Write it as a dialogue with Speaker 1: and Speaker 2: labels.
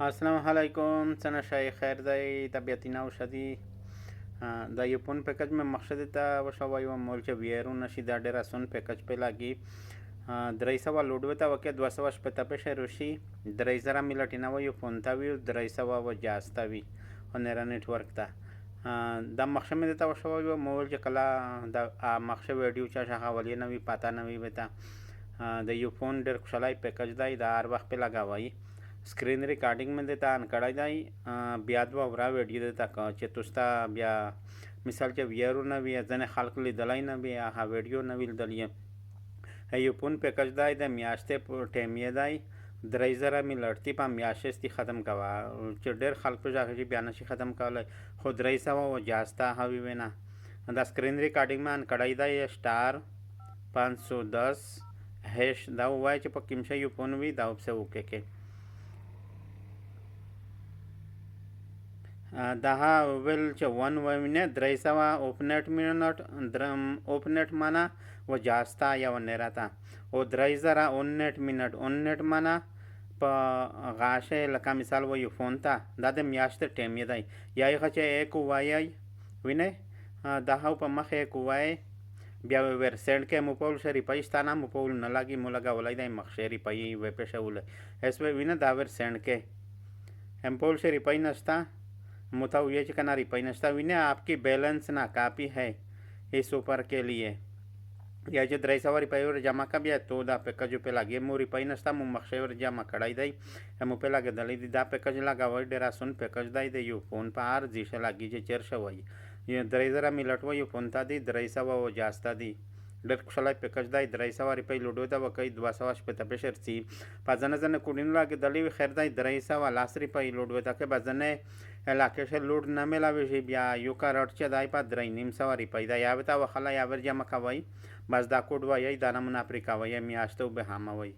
Speaker 1: السلام علیکم څنګه شای خیر دی طبیعتی نو شدی د یو پون پیکج مې مقصد ته وشوي و مول چې ویرو نشي دا ډیر اسون پیکج په لاګي 300 لوډو ته وکي 200 شپته په شروشي 3000 ملټینا و یو فون تا وی 300 و جاستا وی انټرنیٹ نیټورک ته دا مخشه مې ته وشوي و مول چې کلا د مخشه ویډیو چا شغه ولې نوې پاتا نوې وتا د یو فون ډیر خوشالای پیکج دی دا هر وخت په لگاوي screen recording में देता अनकड़ा जाई ब्याद वरा वीडियो देता चे तुस्ता ब्या मिसाल चे वियरू न भी जने खालक लिदलाई न भी हा वीडियो न भी दलिए यो पुन पैकेज दाई दे म्यास्ते टेमिए दाई 3000 मी लड़ती पा म्याशेस्ती ख़त्म कवा चे डेर खालक पे जाके जी बयान से ख़त्म कर ले खुद 300 वो जास्ता हवी वेना द स्क्रीन रिकॉर्डिंग में अनकड़ा दाई स्टार 510 हैश दा हुआ चे पक्किम से यो पुन भी दाव से ओके के दहा वेल चे वन वमिने 300 ओपनेट मिनट ओपनेट माना वो जास्ता या वो नेराता वो 3000 ओननेट मिनट ओननेट माना प गाशे लका मिसाल वो यू फोन था दादे म्याश्ते टेम ये दाई या ये खचे एक वाई विने दहा प मख एक वाई ब्या वेर सेंड के मुपोल से रिपाइस्ताना मुपोल न लागी मुलगा वलाई दाई मखशे रिपाई वे पेशे उले ऐसे विने दावर सेंड के एम्पोल से रिपाई नस्ता मुता ये चिकना रिपाई नस्ता विने आपकी बैलेंस ना कापी है इस ऊपर के लिए या जो 300 रिपाई और जमा का भी है तो दा पैकेज पे लगे मु रिपाई नस्ता मु मक्शे और जमा कड़ाई दाई मु पे लगे दली दा पैकेज लगा वही डेरा सुन पैकेज दाई दे यू फोन पार जीशे लगी जे चेर शवाई ये 3000 मिलट वो यू फोन था दी 300 वो जास्ता दी डेट कुशलाई पैकेज दाई 300 रिपाई लुडो दा वकई 200 पे तपे शर्सी पाजन जन कुडिन लागे दली खैर दाई 300 लास रिपाई लुडो दा के बजने इलाके से लूट न मिला विषय ब्या यू का रटचे दाई पा 300 रिपाई दा या बता वखला या वर जमा कवई बस दा कोड वई दाना मुनाफरी कवई मी आस्तो बे हामा वई